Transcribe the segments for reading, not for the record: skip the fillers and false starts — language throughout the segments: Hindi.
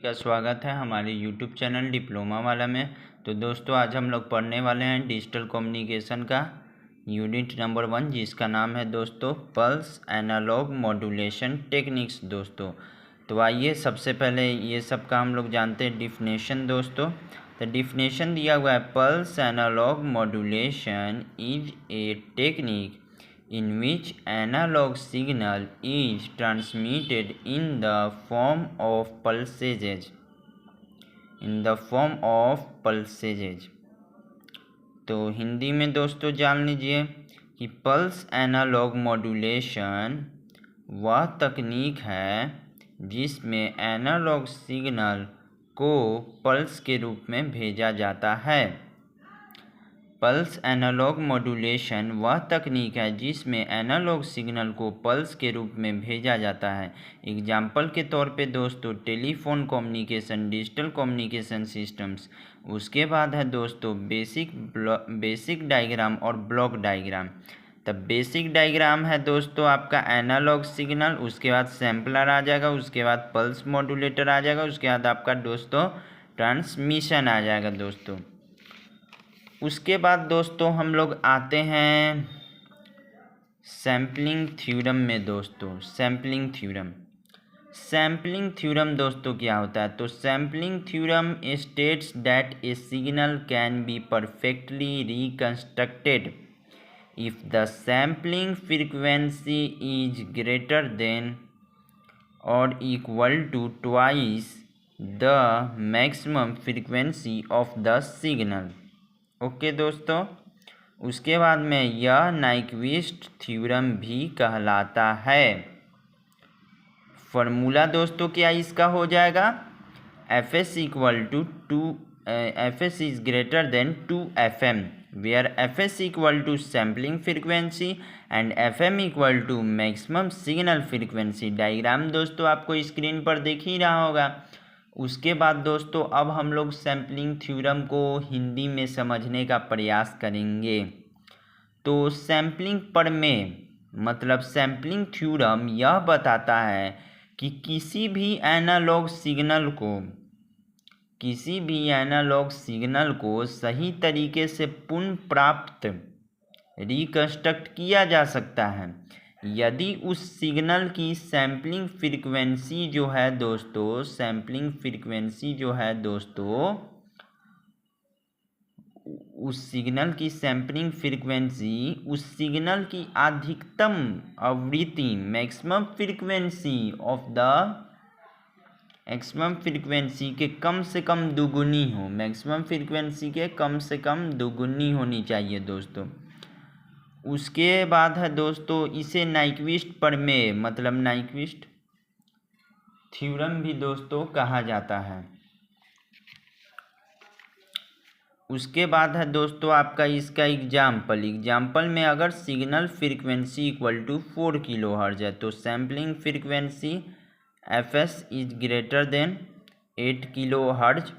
का स्वागत है हमारे यूट्यूब चैनल डिप्लोमा वाला में। तो दोस्तों आज हम लोग पढ़ने वाले हैं डिजिटल कम्युनिकेशन का यूनिट नंबर 1, जिसका नाम है दोस्तों पल्स एनालॉग मॉड्यूलेशन टेक्निक्स दोस्तों। तो आइए सबसे पहले ये सब का हम लोग जानते हैं डिफिनेशन दोस्तों। तो डिफिनेशन दिया हुआ है, pulse analog modulation is a technique in which analog signal is transmitted in the form of pulsages. तो हिंदी में दोस्तों जान लीजिए कि पल्स एनालॉग मॉड्यूलेशन वह तकनीक है जिसमें एनालॉग सिग्नल को पल्स के रूप में भेजा जाता है। पल्स एनालॉग मॉड्यूलेशन वह तकनीक है जिसमें एनालॉग सिग्नल को पल्स के रूप में भेजा जाता है। एग्जाम्पल के तौर पे दोस्तों telephone communication, digital communication systems. उसके बाद है दोस्तों बेसिक डायग्राम और ब्लॉक डायग्राम। तब बेसिक डायग्राम है दोस्तों आपका एनालॉग सिग्नल, उसके बाद सैम्पलर आ जाएगा, उसके बाद पल्स मॉड्यूलेटर आ जाएगा, उसके बाद आपका दोस्तों ट्रांसमिशन आ जाएगा दोस्तों। उसके बाद दोस्तों हम लोग आते हैं सैम्पलिंग थ्योरम में दोस्तों। सैम्पलिंग थ्योरम दोस्तों क्या होता है? तो sampling theorem states that a signal can be perfectly reconstructed if the sampling frequency is greater than और equal to twice the maximum frequency of the signal. Okay दोस्तों, उसके बाद में यह नाइक्विस्ट थ्योरम भी कहलाता है। फॉर्मूला दोस्तों क्या इसका हो जाएगा? Fs is greater than 2Fm, where Fs equal to sampling frequency and Fm equal to maximum signal frequency। Diagram दोस्तों आपको स्क्रीन पर दिख ही रहा होगा। उसके बाद दोस्तों अब हम लोग सैम्पलिंग थ्योरम को हिंदी में समझने का प्रयास करेंगे। तो सैम्पलिंग प्रमेय मतलब सैम्पलिंग थ्योरम यह बताता है कि किसी भी एनालॉग सिग्नल को सही तरीके से पुनर्प्राप्त रिकंस्ट्रक्ट किया जा सकता है यदि उस सिग्नल की सैम्पलिंग फ्रीक्वेंसी जो है दोस्तों उस सिग्नल की सैम्पलिंग फ्रीक्वेंसी उस सिग्नल की अधिकतम आवृत्ति मैक्सिमम फ्रीक्वेंसी के कम से कम दुगुनी होनी चाहिए दोस्तों। उसके बाद है दोस्तों इसे नाइक्विस्ट प्रमेय मतलब नाइक्विस्ट थ्योरम भी दोस्तों कहा जाता है। उसके बाद है दोस्तों आपका इसका एग्जाम्पल में अगर signal frequency equal to 4 kilohertz है तो sampling frequency Fs is greater than 8 kilohertz.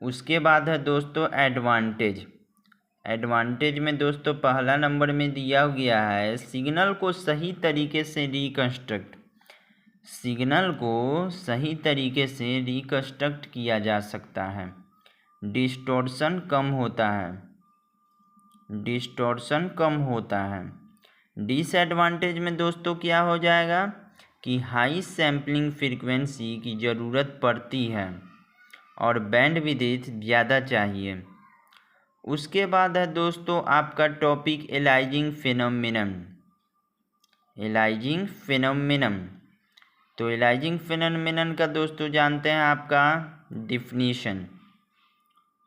उसके बाद है दोस्तों एडवांटेज में दोस्तों पहला नंबर में दिया गया है सिग्नल को सही तरीके से रिकंस्ट्रक्ट किया जा सकता है। डिस्टॉर्शन कम होता है। डिसएडवांटेज में दोस्तों क्या हो जाएगा कि हाई सैम्पलिंग फ्रीक्वेंसी की ज़रूरत पड़ती है और बैंडविड्थ ज़्यादा चाहिए। उसके बाद है दोस्तों आपका टॉपिक एलाइजिंग फिनोमिनन। तो एलाइजिंग फिनोमिनन का दोस्तों जानते हैं आपका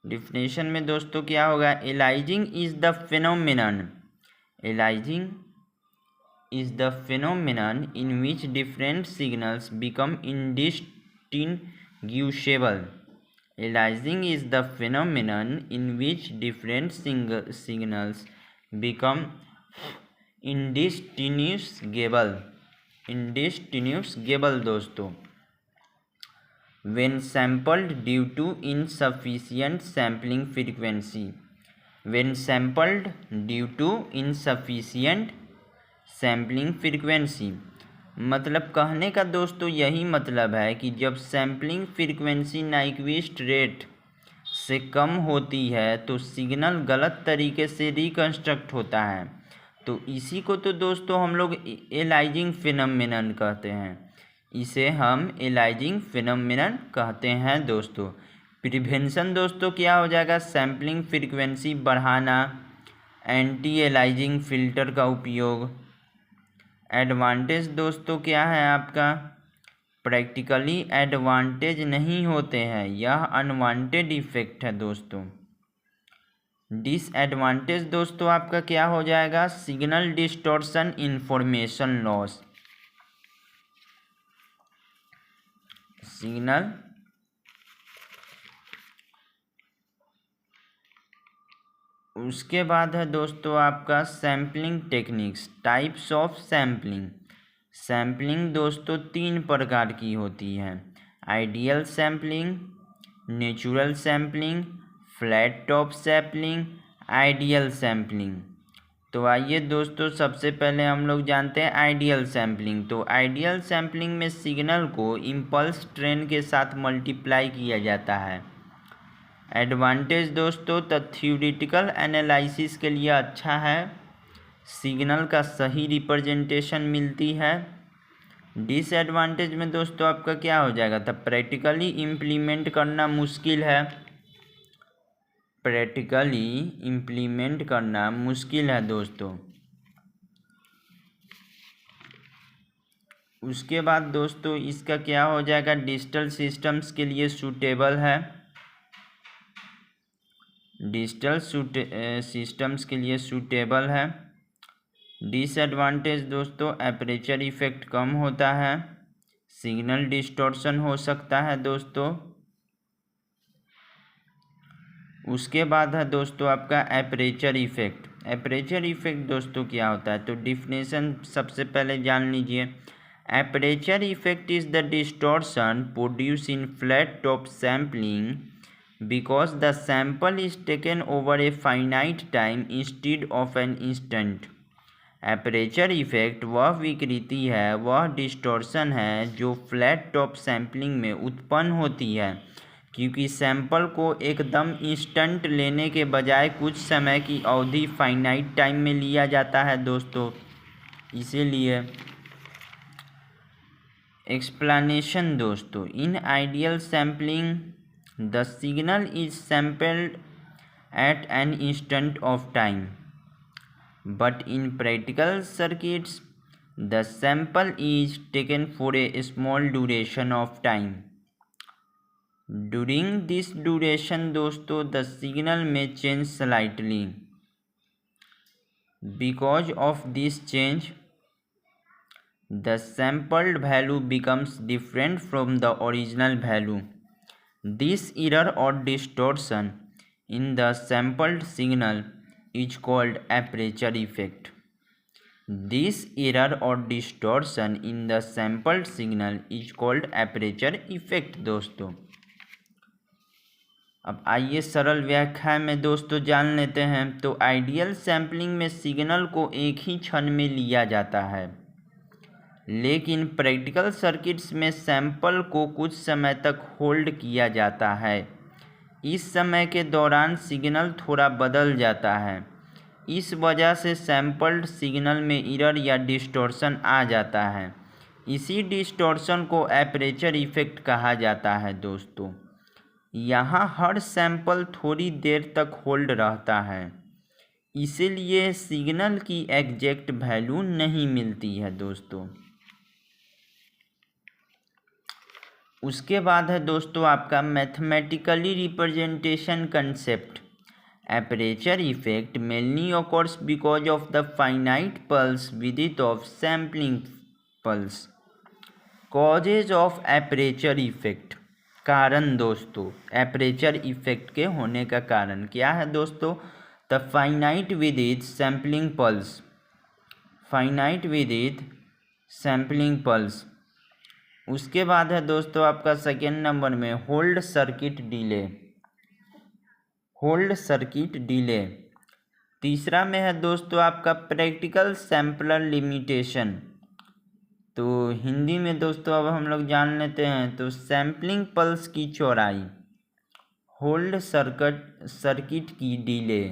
डिफिनेशन में दोस्तों क्या होगा? Aliasing is the phenomenon in which different signals become indistinguishable. Aliasing is the phenomenon in which different signals become indistinguishable दोस्तों when sampled due to insufficient sampling frequency। मतलब कहने का दोस्तों यही मतलब है कि जब सैम्पलिंग फ्रीक्वेंसी नाइक्विस्ट रेट से कम होती है तो सिग्नल गलत तरीके से रिकंस्ट्रक्ट होता है। तो इसी को तो दोस्तों हम लोग एलाइजिंग फिनोमेनन कहते हैं। इसे हम एलाइजिंग फिनोमेनन कहते हैं दोस्तों। प्रिवेंशन दोस्तों क्या हो जाएगा, सैम्पलिंग फ्रीक्वेंसी बढ़ाना, एंटी एलाइजिंग फिल्टर का उपयोग। एडवांटेज दोस्तों क्या है आपका, प्रैक्टिकली एडवांटेज नहीं होते हैं, यह अनवांटेड इफेक्ट है दोस्तों। डिसएडवांटेज दोस्तों आपका क्या हो जाएगा, signal distortion, information loss. Signal उसके बाद है दोस्तों आपका sampling techniques, types of sampling. Sampling दोस्तों 3 प्रकार की होती है, ideal sampling, natural sampling, flat top sampling, ideal sampling. तो आइए दोस्तों सबसे पहले हम लोग जानते हैं आइडियल सैम्पलिंग। तो आइडियल सैम्पलिंग में सिग्नल को इम्पल्स ट्रेन के साथ मल्टीप्लाई किया जाता है। एडवांटेज दोस्तों, तो थ्योरेटिकल एनालिसिस के लिए अच्छा है, सिग्नल का सही रिप्रेजेंटेशन मिलती है। डिसएडवांटेज में दोस्तों आपका क्या हो जाएगा, तब प्रैक्टिकली इम्प्लीमेंट करना मुश्किल है। प्रैक्टिकली इम्प्लीमेंट करना मुश्किल है दोस्तों। उसके बाद दोस्तों इसका क्या हो जाएगा, डिजिटल सिस्टम्स के लिए सूटेबल है। डिजिटल सिस्टम्स के लिए सूटेबल है। डिसएडवांटेज दोस्तों, एपरेचर इफेक्ट कम होता है, सिग्नल डिस्टॉर्शन हो सकता है दोस्तों। उसके बाद है दोस्तों आपका एपरेचर इफेक्ट। एपरेचर इफेक्ट दोस्तों क्या होता है, तो डिफिनेशन सबसे पहले जान लीजिए। Aperture effect is the distortion produce in flat top sampling because the sample is taken over a finite time instead of an instant। Aperture effect वह विकृति है, वह डिस्टॉर्शन है जो फ्लैट टॉप सैम्पलिंग में उत्पन्न होती है, क्योंकि सैंपल को एकदम इंस्टेंट लेने के बजाय कुछ समय की अवधि फाइनाइट टाइम में लिया जाता है दोस्तों। इसीलिए एक्सप्लेनेशन दोस्तों, in ideal sampling the signal is sampled at an instant of time, but in practical circuits the sample is taken for a small duration of time। During this duration दोस्तों the signal may change slightly। Because of this change the sampled value becomes different from the original value। This error or distortion in the sampled signal is called aperture effect। This error or distortion in the sampled signal is called aperture effect दोस्तों। अब आइए सरल व्याख्या में दोस्तों जान लेते हैं। तो आइडियल सैम्पलिंग में सिग्नल को एक ही क्षण में लिया जाता है, लेकिन प्रैक्टिकल सर्किट्स में सैंपल को कुछ समय तक होल्ड किया जाता है। इस समय के दौरान सिग्नल थोड़ा बदल जाता है, इस वजह से सैंपल्ड सिग्नल में एरर या डिस्टॉर्शन आ जाता है। इसी डिस्टॉर्शन को एपरेचर इफेक्ट कहा जाता है दोस्तों। यहाँ हर सैंपल थोड़ी देर तक होल्ड रहता है, इसीलिए सिग्नल की एग्जैक्ट वैल्यू नहीं मिलती है दोस्तों। उसके बाद है दोस्तों आपका mathematically representation concept. Aperture effect mainly occurs because of the finite pulse width of sampling pulse. Causes of aperture effect, कारण दोस्तों एपरेचर इफेक्ट के होने का कारण क्या है दोस्तों, the finite width sampling pulse. Finite width sampling pulse. उसके बाद है दोस्तों आपका सेकेंड नंबर में hold circuit delay. Hold circuit delay. तीसरा में है दोस्तों आपका प्रैक्टिकल सैम्पलर लिमिटेशन। तो हिंदी में दोस्तों अब हम लोग जान लेते हैं। तो सैम्पलिंग पल्स की चौड़ाई, होल्ड सर्किट की डिले।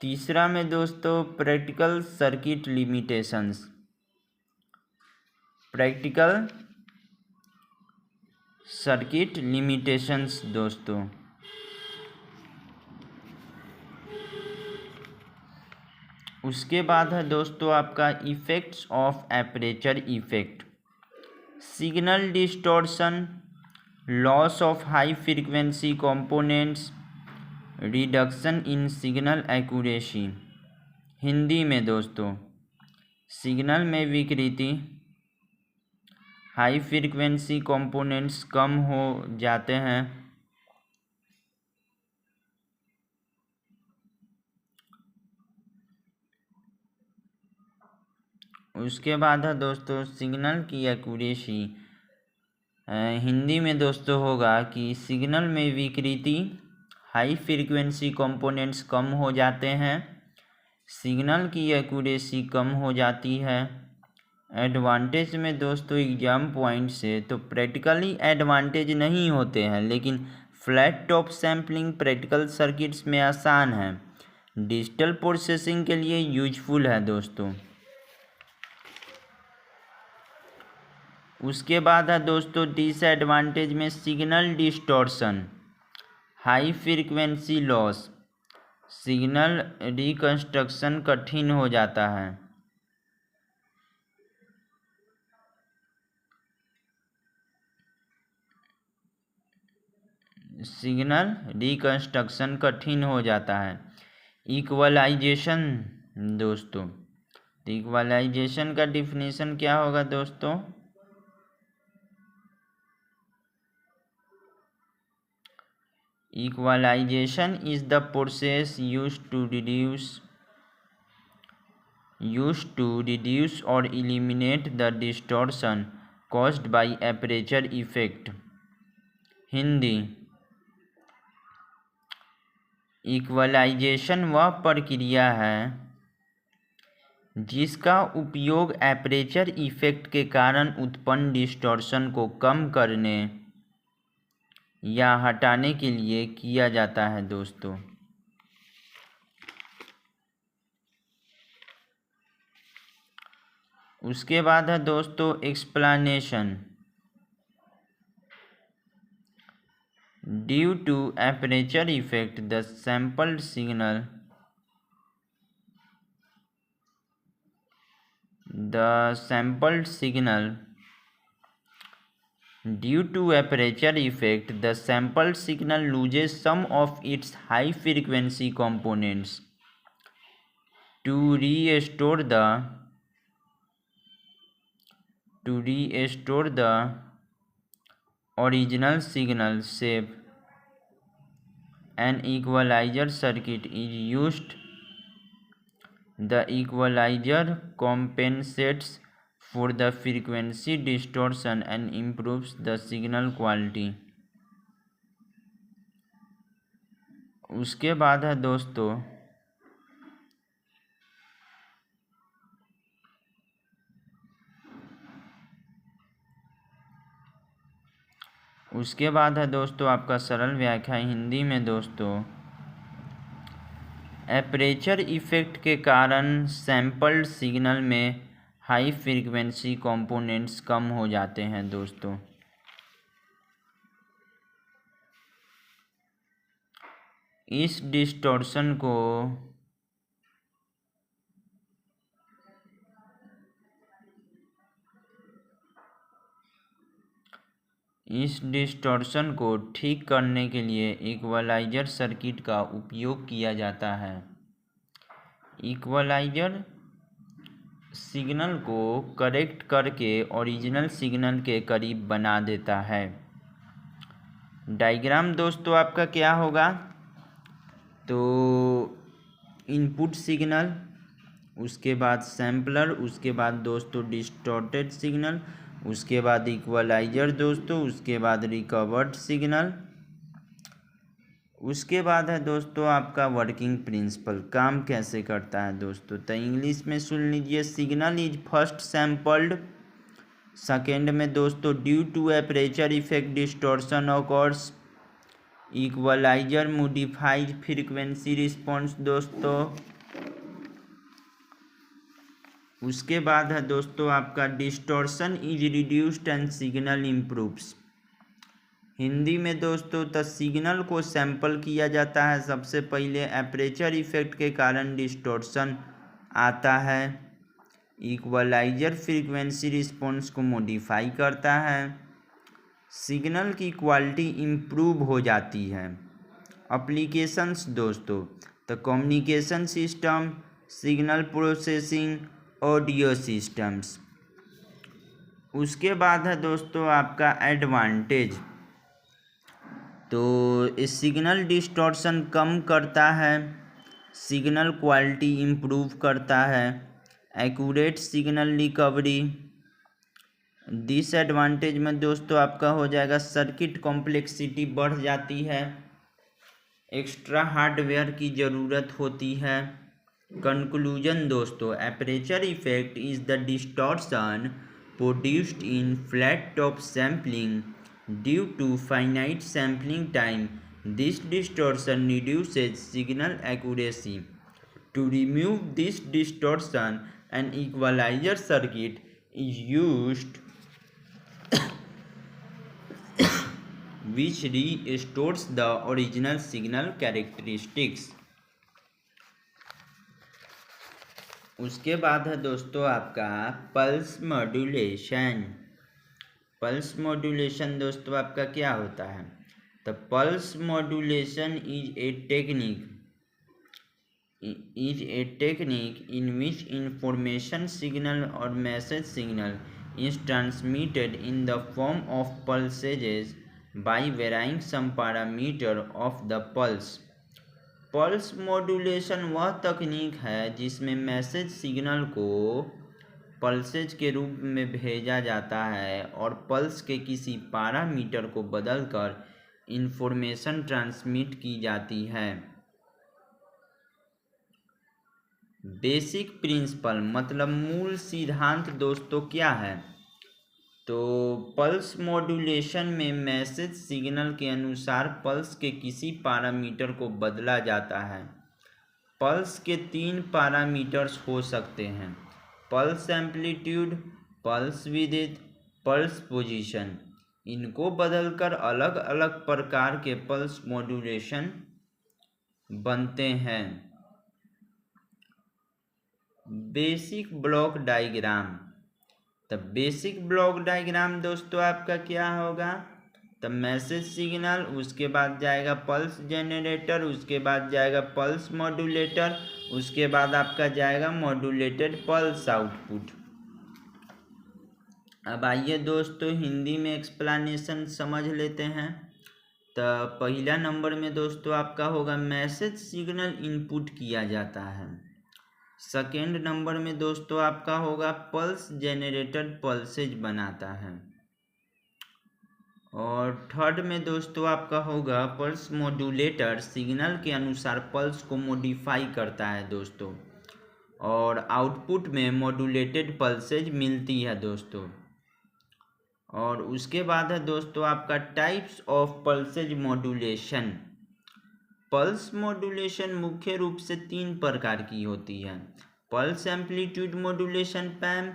तीसरा में दोस्तों practical circuit limitations, practical circuit limitations दोस्तों। उसके बाद है दोस्तों आपका effects of aperture effect, signal distortion, loss of high frequency components, reduction in signal accuracy. Hindi में दोस्तों सिग्नल में विकृति, हाई फ्रीक्वेंसी कंपोनेंट्स कम हो जाते हैं, उसके बाद है दोस्तों सिग्नल की एक्यूरेसी। हिंदी में दोस्तों होगा कि सिग्नल में विकृति, हाई फ्रीक्वेंसी कंपोनेंट्स कम हो जाते हैं, सिग्नल की एक्यूरेसी कम हो जाती है। एडवांटेज में दोस्तों एग्जाम पॉइंट से तो प्रैक्टिकली एडवांटेज नहीं होते हैं, लेकिन flat top sampling practical circuits में आसान है, डिजिटल प्रोसेसिंग के लिए यूजफुल है दोस्तों। उसके बाद है दोस्तों डिसएडवांटेज में signal distortion, high frequency loss, signal reconstruction कठिन हो जाता है। सिग्नल रिकंस्ट्रक्शन कठिन हो जाता है। इक्वलाइजेशन दोस्तों, इक्वलाइजेशन का डिफिनीशन क्या होगा दोस्तों? Equalization is the process used to reduce or eliminate the distortion caused by aperture effect। Hindi, equalisation वह प्रक्रिया है जिसका उपयोग एपरेचर इफेक्ट के कारण उत्पन्न डिस्टॉर्शन को कम करने या हटाने के लिए किया जाता है दोस्तों। उसके बाद है दोस्तों explanation, due to aperture effect the sampled signal due to aperture effect the sampled signal loses some of its high frequency components to restore the original signal shape। An equalizer circuit is used। The equalizer compensates for the frequency distortion and improves the signal quality। उसके बाद है दोस्तों आपका सरल व्याख्या हिंदी में दोस्तों, एपरेचर इफेक्ट के कारण सैम्पल्ड सिग्नल में हाई फ्रीक्वेंसी कंपोनेंट्स कम हो जाते हैं दोस्तों। इस डिस्टॉर्शन को ठीक करने के लिए इक्वलाइजर सर्किट का उपयोग किया जाता है। इक्वलाइजर सिग्नल को करेक्ट करके ओरिजिनल सिग्नल के करीब बना देता है। डायग्राम दोस्तों आपका क्या होगा? तो इनपुट सिग्नल, उसके बाद सैम्पलर, उसके बाद दोस्तों डिस्टॉर्टेड सिग्नल, उसके बाद इक्वलाइजर दोस्तों, उसके बाद रिकवर्ड सिग्नल, उसके बाद है दोस्तों आपका वर्किंग प्रिंसिपल, काम कैसे करता है दोस्तों। तो इंग्लिश में सुन लीजिए, signal is first sampled, second में दोस्तों due to aperture effect distortion occurs, equaliser modifies frequency response दोस्तों। उसके बाद है दोस्तों आपका distortion is reduced and signal improves. Hindi में दोस्तों तो सिग्नल को सैंपल किया जाता है, सबसे पहले एपरेचर इफेक्ट के कारण डिस्टॉर्शन आता है, इक्वलाइजर फ्रीक्वेंसी रिस्पॉन्स को मॉडिफाई करता है, सिग्नल की क्वालिटी इम्प्रूव हो जाती है। एप्लीकेशंस दोस्तों तो communication system, signal processing, audio systems. उसके बाद है दोस्तों आपका एडवांटेज, तो इस सिग्नल डिस्टॉर्शन कम करता है, सिग्नल क्वालिटी इम्प्रूव करता है, एक्यूरेट सिग्नल रिकवरी। डिसएडवांटेज में दोस्तों आपका हो जाएगा सर्किट कॉम्प्लेक्सिटी बढ़ जाती है, एक्स्ट्रा हार्डवेयर की ज़रूरत होती है। कंक्लूजन दोस्तों, aperture effect is the distortion produced in flat top sampling due to finite sampling time. This distortion reduces signal accuracy. To remove this distortion an equalizer circuit is used which restores the original signal characteristics। उसके बाद है दोस्तों आपका पल्स मॉड्यूलेशन। पल्स मॉड्यूलेशन दोस्तों आपका क्या होता है, तो pulse modulation is A technique in which information signal or message signal is transmitted in the form of pulses by varying some parameter of the pulse। Pulse modulation वह तकनीक है जिसमें मैसेज सिग्नल को पल्सेज के रूप में भेजा जाता है और पल्स के किसी पैरामीटर को बदलकर इंफॉर्मेशन ट्रांसमिट की जाती है। बेसिक प्रिंसिपल मतलब मूल सिद्धांत दोस्तों क्या है, तो पल्स मॉड्यूलेशन में मैसेज सिग्नल के अनुसार पल्स के किसी पैरामीटर को बदला जाता है। पल्स के 3 पैरामीटर्स हो सकते हैं, pulse amplitude, pulse width, pulse position. इनको बदलकर अलग अलग प्रकार के पल्स मॉड्यूलेशन बनते हैं। बेसिक ब्लॉक डायग्राम, तो बेसिक ब्लॉक डायग्राम दोस्तों आपका क्या होगा, तो मैसेज सिग्नल, उसके बाद जाएगा पल्स जनरेटर, उसके बाद जाएगा पल्स मॉड्यूलेटर, उसके बाद आपका जाएगा मॉड्यूलेटेड पल्स आउटपुट। अब आइए दोस्तों हिंदी में एक्सप्लेनेशन समझ लेते हैं। तो पहला नंबर में दोस्तों आपका होगा मैसेज सिग्नल इनपुट किया जाता है। सेकेंड नंबर में दोस्तों आपका होगा पल्स जनरेटर पल्सेज बनाता है। और थर्ड में दोस्तों आपका होगा पल्स मॉड्यूलेटर सिग्नल के अनुसार पल्स को मॉडिफाई करता है दोस्तों, और आउटपुट में मॉड्यूलेटेड पल्सेज मिलती है दोस्तों। और उसके बाद है दोस्तों आपका types of pulses modulation. Pulse modulation मुख्य रूप से 3 प्रकार की होती है, pulse amplitude modulation PAM,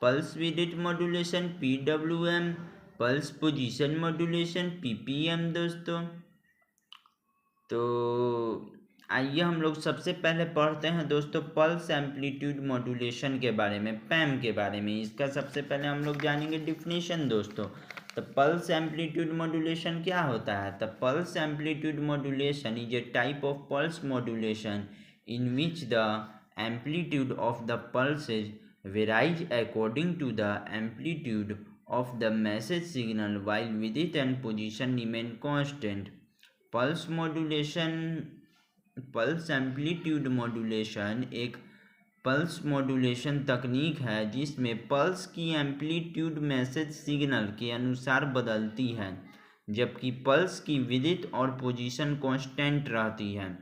pulse width modulation PWM, pulse position modulation PPM दोस्तों। तो आइए हम लोग सबसे पहले पढ़ते हैं दोस्तों पल्स एम्पलीट्यूड मॉड्यूलेशन के बारे में, पैम के बारे में। इसका सबसे पहले हम लोग जानेंगे डिफिनीशन दोस्तों। तो पल्स एम्पलीट्यूड मॉड्यूलेशन क्या होता है, तो pulse amplitude modulation is A type of pulse modulation in which the amplitude of the pulses varies according to the amplitude of the message signal while width and position remain constant। Pulse modulation, pulse amplitude modulation एक पल्स मॉड्यूलेशन तकनीक है जिसमें पल्स की एम्पलीट्यूड मैसेज सिग्नल के अनुसार बदलती है। जबकि पल्स की विड्थ और पोजीशन कांस्टेंट रहती है।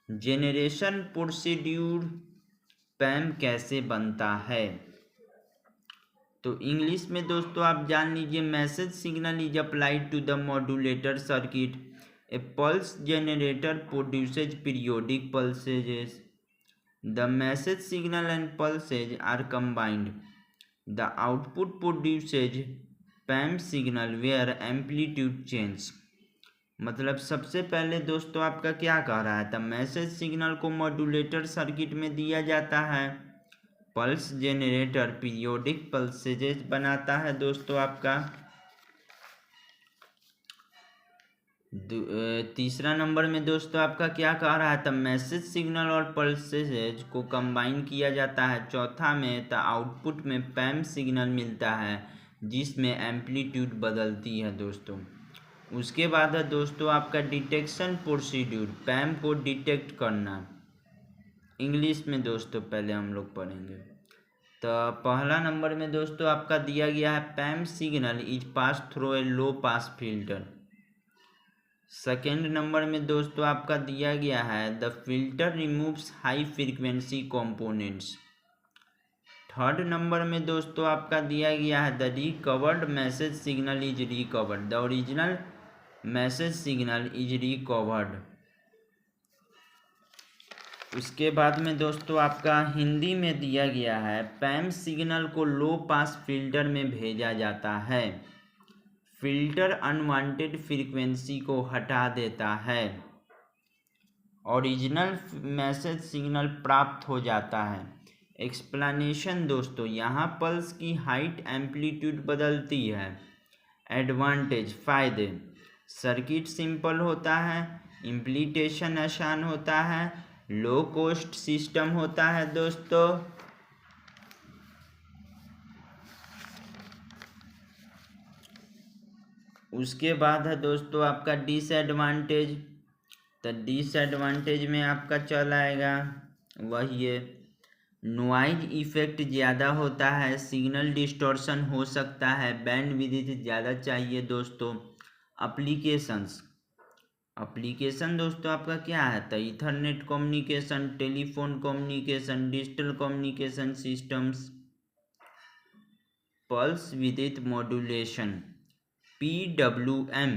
जेनरेशन प्रोसीड्यूर पैम कैसे बनता है? तो इंग्लिश में दोस्तों आप जान लीजिए, message signal is applied to the modulator circuit. A pulse generator produces periodic pulses. The message signal and pulses are combined. The output produces PAM signal where amplitude change. मतलब सबसे पहले दोस्तों आपका क्या कह रहा है, द मैसेज सिग्नल को मॉड्यूलेटर सर्किट में दिया जाता है। पल्स जेनरेटर पीरियोडिक पल्सेजेस बनाता है दोस्तों आपका। तीसरा नंबर में दोस्तों आपका क्या कह रहा है, द मैसेज सिग्नल और पल्सेज को कंबाइन किया जाता है। चौथा में द आउटपुट में पैम सिग्नल मिलता है जिसमें एम्पलीट्यूड बदलती है दोस्तों। उसके बाद है दोस्तों आपका डिटेक्शन प्रोसीड्यूर, पैम को डिटेक्ट करना। इंग्लिश में दोस्तों पहले हम लोग पढ़ेंगे। तो पहला नंबर में दोस्तों आपका दिया गया है, PAM signal is pass through a low pass filter. Second number में दोस्तों आपका दिया गया है, the filter removes high frequency components. Third number में दोस्तों आपका दिया गया है, the recovered message signal is recovered. The original message signal is recovered. उसके बाद में दोस्तों आपका हिंदी में दिया गया है, पैम सिग्नल को लो पास फिल्टर में भेजा जाता है। फिल्टर अनवांटेड फ्रीक्वेंसी को हटा देता है। ओरिजिनल मैसेज सिग्नल प्राप्त हो जाता है। एक्सप्लेनेशन दोस्तों, यहाँ पल्स की हाइट एम्पलीट्यूड बदलती है। एडवांटेज फायदे, सर्किट सिंपल होता है, इम्प्लीटेशन आसान होता है, लो कॉस्ट सिस्टम होता है दोस्तों। उसके बाद है दोस्तों आपका डिसएडवांटेज। तो डिसएडवांटेज में आपका चल आएगा वही है, नॉइज इफेक्ट ज़्यादा होता है, सिग्नल डिस्टॉर्शन हो सकता है, बैंडविड्थ ज़्यादा चाहिए दोस्तों। एप्लीकेशन दोस्तों आपका क्या है, तो Ethernet communication, telephone communication, digital communication systems. Pulse width modulation PWM,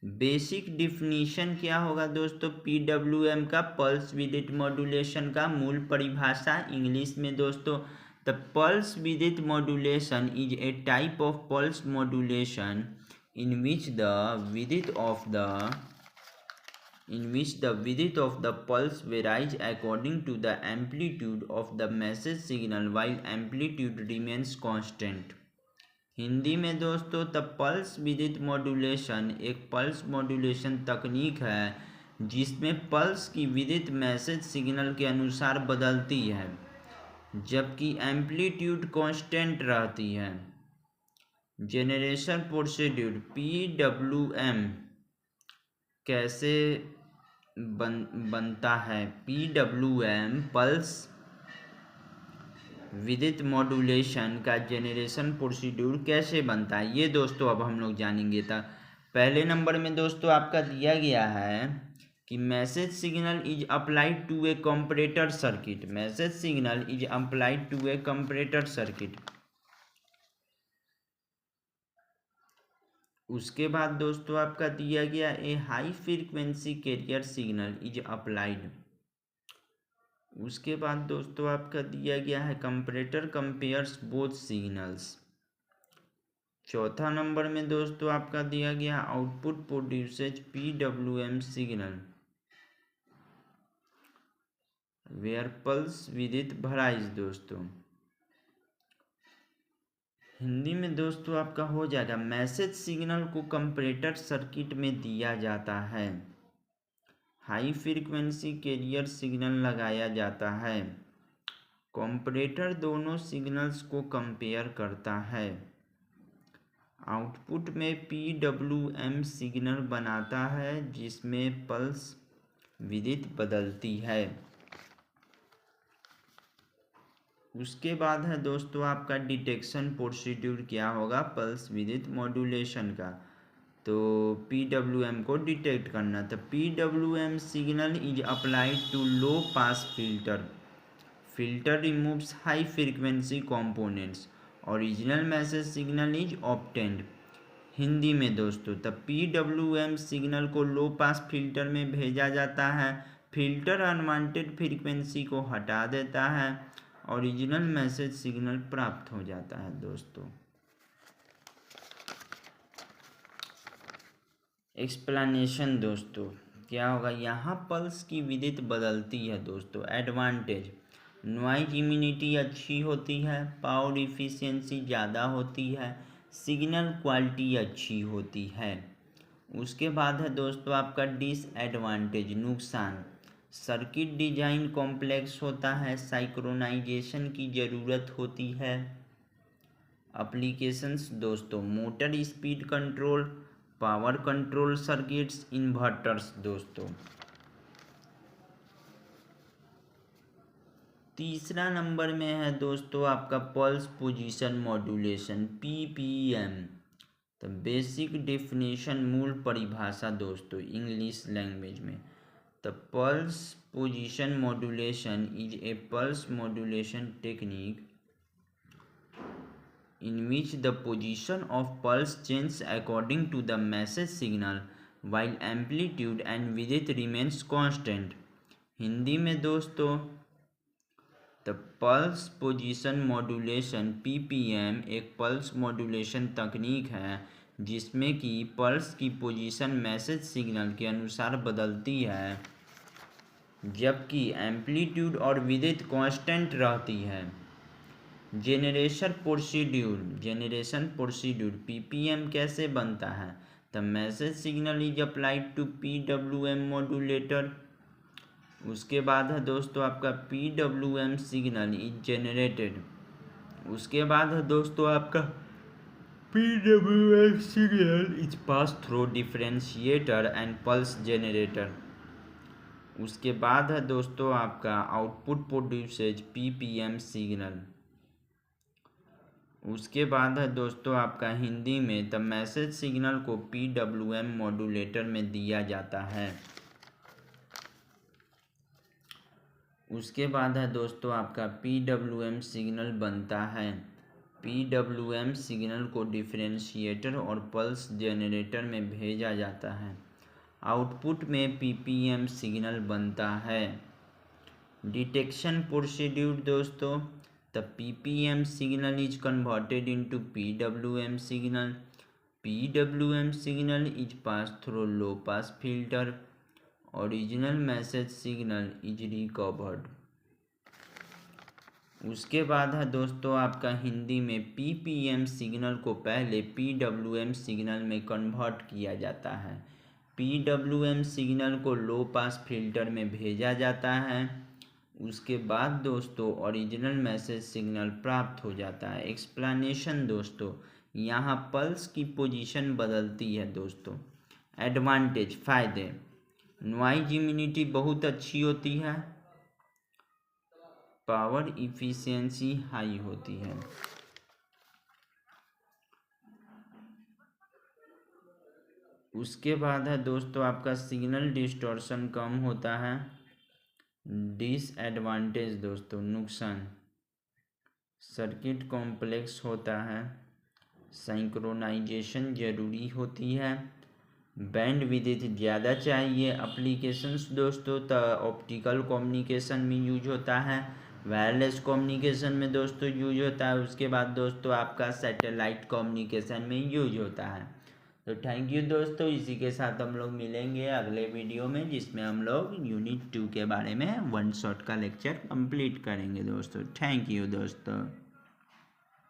basic definition क्या होगा दोस्तों PWM का, पल्स विड्थ मॉड्यूलेशन का मूल परिभाषा इंग्लिश में दोस्तों, the pulse width modulation is A type of pulse modulation in which the width of the pulse varies according to the amplitude of the message signal while amplitude remains constant। Hindi में दोस्तों, द पल्स विड्थ मॉड्यूलेशन एक पल्स मॉड्यूलेशन तकनीक है जिसमें पल्स की विड्थ मैसेज सिग्नल के अनुसार बदलती है जबकि एम्पलीट्यूड कांस्टेंट रहती है। जेनरेशन प्रोसीड्यूर PWM कैसे बनता है, PWM पल्स विड्थ मॉड्यूलेशन का जेनरेशन प्रोसीड्यूर कैसे बनता है, ये दोस्तों अब हम लोग जानेंगे। था पहले नंबर में दोस्तों आपका दिया गया है कि message signal is applied to a comparator circuit. Message signal is applied to a comparator circuit. उसके बाद दोस्तों आपका दिया गया a high frequency carrier signal is applied. उसके बाद दोस्तों आपका दिया गया है कंपैरेटर कंपेयर्स बोथ सिग्नल्स। चौथा नंबर में दोस्तों आपका दिया गया output produces PWM signal where pulse width varies दोस्तों। हिंदी में दोस्तों आपका हो जाएगा, मैसेज सिग्नल को कंपैरेटर सर्किट में दिया जाता है, हाई फ्रीक्वेंसी कैरियर सिग्नल लगाया जाता है, कंपैरेटर दोनों सिग्नल्स को कंपेयर करता है, आउटपुट में PWM सिग्नल बनाता है जिसमें पल्स विड्थ बदलती है। उसके बाद है दोस्तों आपका डिटेक्शन प्रोसीड्यूर क्या होगा पल्स विड्थ मॉड्यूलेशन का। तो PWM को डिटेक्ट करना। तो PWM signal is applied to low pass filter. Filter removes high frequency components. Original message signal is obtained. Hindi में दोस्तों, तब PWM सिग्नल को लो पास फिल्टर में भेजा जाता है। फिल्टर अनवांटेड फ्रीक्वेंसी को हटा देता है। ओरिजिनल मैसेज सिग्नल प्राप्त हो जाता है दोस्तों। एक्सप्लेनेशन दोस्तों क्या होगा, यहाँ पल्स की विड्थ बदलती है दोस्तों। एडवांटेज, नॉइज इम्यूनिटी अच्छी होती है, पावर इफिशिएंसी ज़्यादा होती है, सिग्नल क्वालिटी अच्छी होती है। उसके बाद है दोस्तों आपका डिसएडवांटेज, नुकसान, सर्किट डिजाइन कॉम्प्लेक्स होता है, साइक्रोनाइजेशन की ज़रूरत होती है। एप्लीकेशंस दोस्तों, motor speed control, power control circuits, inverters दोस्तों। तीसरा नंबर में है दोस्तों आपका पल्स पोजीशन मॉड्यूलेशन, PPM। तो बेसिक डेफिनेशन, मूल परिभाषा दोस्तों इंग्लिश लैंग्वेज में। तो pulse position modulation is A pulse modulation technique in which the position of pulse changes according to the message signal while amplitude and width remains constant। Hindi में दोस्तों, the pulse position modulation PPM एक पल्स मॉड्यूलेशन तकनीक है जिसमें कि पल्स की पोजीशन मैसेज सिग्नल के अनुसार बदलती है जबकि एम्पलीट्यूड और विड्थ कांस्टेंट रहती है। जेनरेशन प्रोसीड्यूर PPM कैसे बनता है, the message signal is applied to PWM modulator. उसके बाद है दोस्तों आपका PWM सिग्नल इज जेनरेटेड। उसके बाद है दोस्तों आपका PWM signal is pass through differentiator and pulse generator. उसके बाद है दोस्तों आपका आउटपुट प्रोड्यूसेज PPM सिग्नल। उसके बाद है दोस्तों आपका हिंदी में द मैसेज सिग्नल को PWM मॉड्यूलेटर में दिया जाता है। उसके बाद है दोस्तों आपका PWM सिग्नल बनता है। PWM सिग्नल को डिफरेंशिएटर और पल्स जनरेटर में भेजा जाता है। आउटपुट में PPM सिग्नल बनता है। डिटेक्शन प्रोसीड्यूर दोस्तों, the PPM signal is converted into PWM signal। PWM signal is passed through low pass filter। Original message signal is recovered। उसके बाद है दोस्तों आपका हिंदी में PPM सिग्नल को पहले PWM सिग्नल में कन्वर्ट किया जाता है। PWM सिग्नल को लो पास फिल्टर में भेजा जाता है। उसके बाद दोस्तों ओरिजिनल मैसेज सिग्नल प्राप्त हो जाता है। एक्सप्लेनेशन दोस्तों, यहाँ पल्स की पोजीशन बदलती है दोस्तों। एडवांटेज, फ़ायदे, नॉइज इम्यूनिटी बहुत अच्छी होती है, पावर इफिशिएंसी हाई होती है। उसके बाद है दोस्तों आपका सिग्नल डिस्टॉर्शन कम होता है। डिसएडवांटेज दोस्तों, नुकसान, सर्किट कॉम्प्लेक्स होता है, सिंक्रोनाइजेशन ज़रूरी होती है, बैंड विड्थ ज़्यादा चाहिए। एप्लीकेशंस दोस्तों, तो ऑप्टिकल कम्युनिकेशन में यूज होता है, वायरलेस कम्युनिकेशन में दोस्तों यूज होता है। उसके बाद दोस्तों आपका सैटेलाइट कम्युनिकेशन में यूज होता है। तो थैंक यू दोस्तों, इसी के साथ हम लोग मिलेंगे अगले वीडियो में जिसमें हम लोग यूनिट 2 के बारे में 1 शॉट का लेक्चर कंप्लीट करेंगे दोस्तों। थैंक यू दोस्तों।